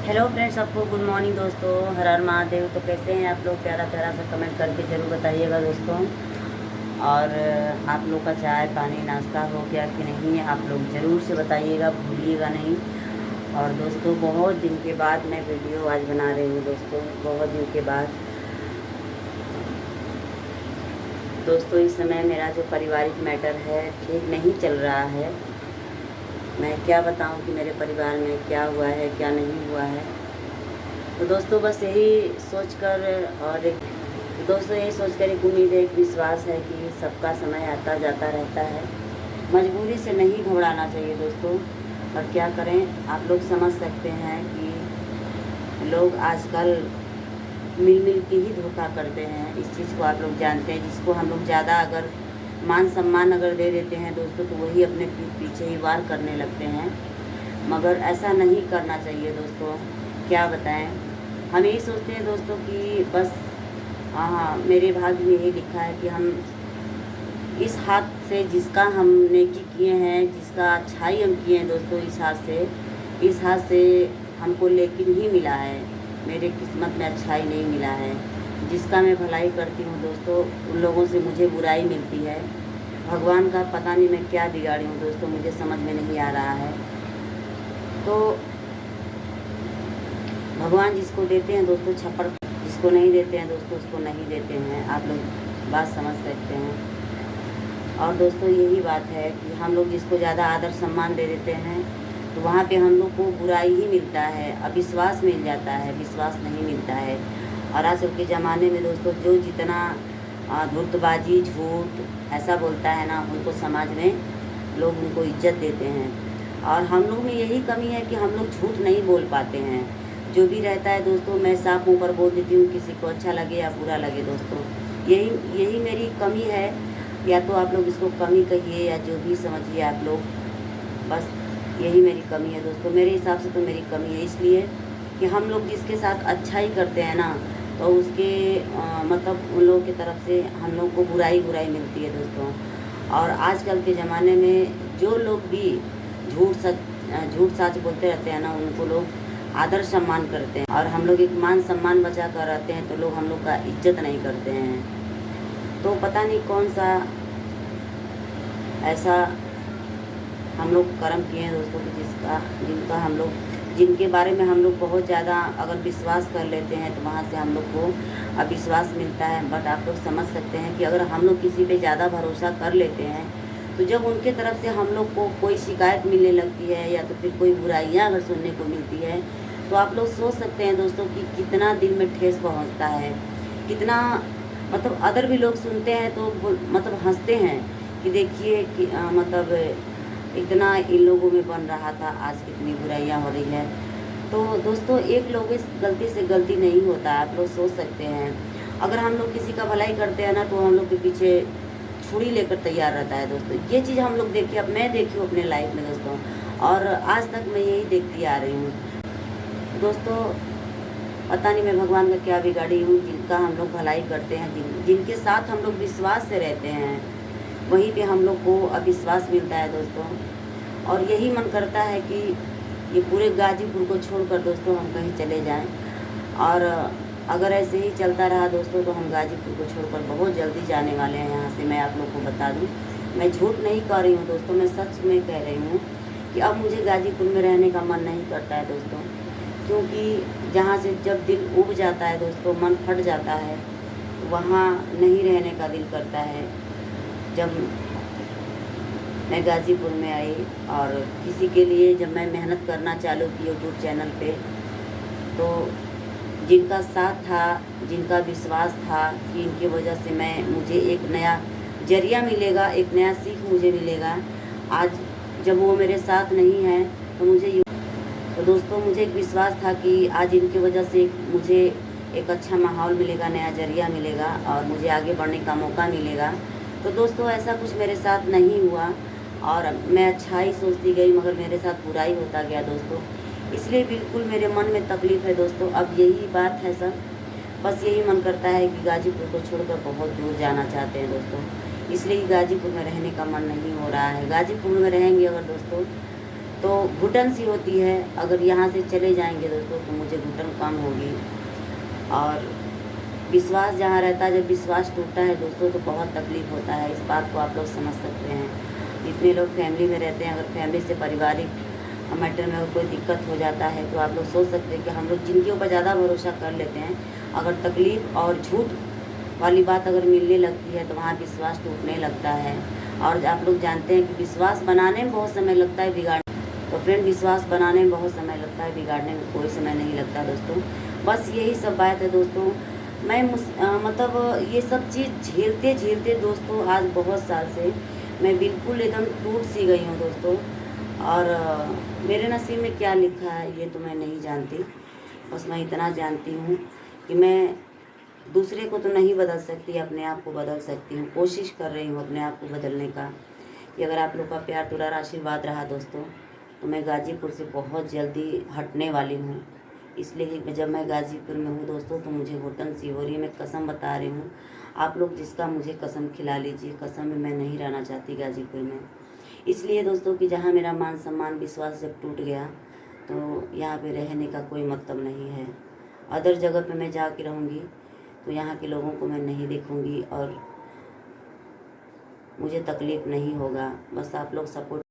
Hello friends, सबको good morning दोस्तों। हर हर महादेव। तो कैसे हैं आप लोग? प्यारा प्यारा सा कमेंट करके ज़रूर बताइएगा दोस्तों। और आप लोग का चाय पानी नाश्ता हो गया कि नहीं, आप लोग ज़रूर से बताइएगा, भूलिएगा नहीं। और दोस्तों, बहुत दिन के बाद मैं वीडियो आज बना रही हूँ दोस्तों, बहुत दिन के बाद। दोस्तों, इस समय मेरा जो पारिवारिक मैटर है ठीक नहीं चल रहा है। मैं क्या बताऊं कि मेरे परिवार में क्या हुआ है क्या नहीं हुआ है। तो दोस्तों, बस यही सोचकर और एक दोस्तों यही सोचकर एक उम्मीद है, एक विश्वास है कि सबका समय आता जाता रहता है। मजबूरी से नहीं घबराना चाहिए दोस्तों। और क्या करें, आप लोग समझ सकते हैं कि लोग आजकल मिल मिल के ही धोखा करते हैं। इस चीज़ को आप लोग जानते हैं। जिसको हम लोग ज़्यादा अगर मान सम्मान अगर दे देते हैं दोस्तों, तो वही अपने पीछे ही वार करने लगते हैं। मगर ऐसा नहीं करना चाहिए दोस्तों। क्या बताएं, हम यही सोचते हैं दोस्तों कि बस हाँ, मेरे भाग्य में यही लिखा है कि हम इस हाथ से जिसका हम नेकी किए हैं, जिसका अच्छाई हम किए हैं दोस्तों, इस हाथ से हमको लेकिन ही मिला है। मेरे किस्मत में अच्छाई नहीं मिला है। जिसका मैं भलाई करती हूँ दोस्तों, उन लोगों से मुझे बुराई मिलती है। भगवान का पता नहीं मैं क्या बिगाड़ी हूँ दोस्तों, मुझे समझ में नहीं आ रहा है। तो भगवान जिसको देते हैं दोस्तों छप्पर, जिसको नहीं देते हैं दोस्तों उसको नहीं देते हैं। आप लोग बात समझ सकते हैं। और दोस्तों, यही बात है कि हम लोग जिसको ज़्यादा आदर सम्मान दे देते हैं, तो वहाँ पे हम लोग को बुराई ही मिलता है, अविश्वास मिल जाता है, विश्वास नहीं मिलता है। और आजकल के ज़माने में दोस्तों जो जितना धूर्तबाजी झूठ ऐसा बोलता है ना, उनको समाज में लोग उनको इज्जत देते हैं। और हम लोग में यही कमी है कि हम लोग झूठ नहीं बोल पाते हैं। जो भी रहता है दोस्तों, मैं साफ मुँह पर बोल देती हूँ, किसी को अच्छा लगे या बुरा लगे दोस्तों। यही मेरी कमी है। या तो आप लोग इसको कमी कहिए या जो भी समझिए आप लोग, बस यही मेरी कमी है दोस्तों। मेरे हिसाब से तो मेरी कमी है, इसलिए कि हम लोग जिसके साथ अच्छा ही करते हैं ना, तो उसके मतलब उन लोगों की तरफ से हम लोग को बुराई मिलती है दोस्तों। और आजकल के ज़माने में जो लोग भी झूठ सच बोलते रहते हैं ना, उनको लोग आदर सम्मान करते हैं। और हम लोग एक मान सम्मान बचा कर रहते हैं, तो लोग हम लोग का इज्जत नहीं करते हैं। तो पता नहीं कौन सा ऐसा हम लोग कर्म किए हैं दोस्तों कि जिनके बारे में हम लोग बहुत ज़्यादा अगर विश्वास कर लेते हैं, तो वहाँ से हम लोग को अविश्वास मिलता है। बट आप लोग समझ सकते हैं कि अगर हम लोग किसी पे ज़्यादा भरोसा कर लेते हैं, तो जब उनके तरफ से हम लोग को कोई शिकायत मिलने लगती है या तो फिर कोई बुराइयाँ अगर सुनने को मिलती है, तो आप लोग सोच सकते हैं दोस्तों कि कितना दिल में ठेस पहुँचता है। कितना मतलब अदर भी लोग सुनते हैं तो मतलब हंसते हैं कि देखिए कि मतलब इतना इन लोगों में बन रहा था, आज कितनी बुराइयां हो रही है। तो दोस्तों, एक लोग इस गलती से गलती नहीं होता, आप लोग सोच सकते हैं। अगर हम लोग किसी का भलाई करते हैं ना, तो हम लोग के पीछे छुरी लेकर तैयार रहता है दोस्तों। ये चीज़ हम लोग देखिए, अब मैं देखी हूँ अपने लाइफ में दोस्तों, और आज तक मैं यही देखती आ रही हूँ दोस्तों। पता नहीं मैं भगवान का क्या बिगाड़ी हूँ, जिनका हम लोग भलाई करते हैं, जिनके साथ हम लोग विश्वास से रहते हैं, वहीं पे हम लोग को अविश्वास मिलता है दोस्तों। और यही मन करता है कि ये पूरे गाजीपुर को छोड़कर दोस्तों हम कहीं चले जाएं। और अगर ऐसे ही चलता रहा दोस्तों, तो हम गाजीपुर को छोड़कर बहुत जल्दी जाने वाले हैं यहाँ से। मैं आप लोग को बता दूँ, मैं झूठ नहीं कह रही हूँ दोस्तों, मैं सच में कह रही हूँ कि अब मुझे गाजीपुर में रहने का मन नहीं करता है दोस्तों। क्योंकि जहाँ से जब दिल उब जाता है दोस्तों, मन फट जाता है, वहाँ नहीं रहने का दिल करता है। जब मैं गाज़ीपुर में आई और किसी के लिए जब मैं मेहनत करना चालू की यूट्यूब चैनल पे, तो जिनका साथ था, जिनका विश्वास था कि इनकी वजह से मुझे एक नया जरिया मिलेगा, एक नया सीख मुझे मिलेगा, आज जब वो मेरे साथ नहीं है, तो दोस्तों मुझे एक विश्वास था कि आज इनकी वजह से मुझे एक अच्छा माहौल मिलेगा, नया जरिया मिलेगा और मुझे आगे बढ़ने का मौका मिलेगा। तो दोस्तों, ऐसा कुछ मेरे साथ नहीं हुआ और मैं अच्छाई सोचती गई, मगर मेरे साथ बुराई होता गया दोस्तों। इसलिए बिल्कुल मेरे मन में तकलीफ़ है दोस्तों। अब यही बात है सब, बस यही मन करता है कि गाजीपुर को छोड़कर बहुत दूर जाना चाहते हैं दोस्तों। इसलिए गाजीपुर में रहने का मन नहीं हो रहा है। गाजीपुर में रहेंगे अगर दोस्तों, तो घुटन सी होती है। अगर यहाँ से चले जाएंगे दोस्तों तो मुझे घुटन कम होगी। और विश्वास जहाँ रहता है, जब विश्वास टूटता है दोस्तों तो बहुत तकलीफ़ होता है। इस बात को आप लोग समझ सकते हैं। जितने लोग फैमिली में रहते हैं, अगर फैमिली से पारिवारिक मैटर में अगर कोई दिक्कत हो जाता है तो आप लोग सोच सकते हैं कि हम लोग जिनके ऊपर ज़्यादा भरोसा कर लेते हैं, अगर तकलीफ़ और झूठ वाली बात अगर मिलने लगती है तो वहाँ विश्वास टूटने लगता है। और आप लोग जानते हैं कि विश्वास बनाने में बहुत समय लगता है, बिगाड़ने तो फ्रेंड विश्वास बनाने में बहुत समय लगता है, बिगाड़ने में कोई समय नहीं लगता दोस्तों। बस यही सब बात है दोस्तों। मैं मतलब ये सब चीज़ झेलते झेलते दोस्तों आज बहुत साल से मैं बिल्कुल एकदम टूट सी गई हूँ दोस्तों। और मेरे नसीब में क्या लिखा है ये तो मैं नहीं जानती। बस मैं इतना जानती हूँ कि मैं दूसरे को तो नहीं बदल सकती, अपने आप को बदल सकती हूँ। कोशिश कर रही हूँ अपने आप को बदलने का। कि अगर आप लोग का प्यार दुलार आशीर्वाद रहा दोस्तों तो मैं गाज़ीपुर से बहुत जल्दी हटने वाली हूँ। इसलिए जब मैं गाज़ीपुर में हूँ दोस्तों तो मुझे घुटन सी हो रही है। मैं कसम बता रही हूँ, आप लोग जिसका मुझे कसम खिला लीजिए, कसम में मैं नहीं रहना चाहती गाज़ीपुर में। इसलिए दोस्तों कि जहाँ मेरा मान सम्मान विश्वास जब टूट गया तो यहाँ पे रहने का कोई मतलब नहीं है। अदर जगह पे मैं जा के रहूँगी तो यहाँ के लोगों को मैं नहीं देखूँगी और मुझे तकलीफ़ नहीं होगा। बस आप लोग सपोर्ट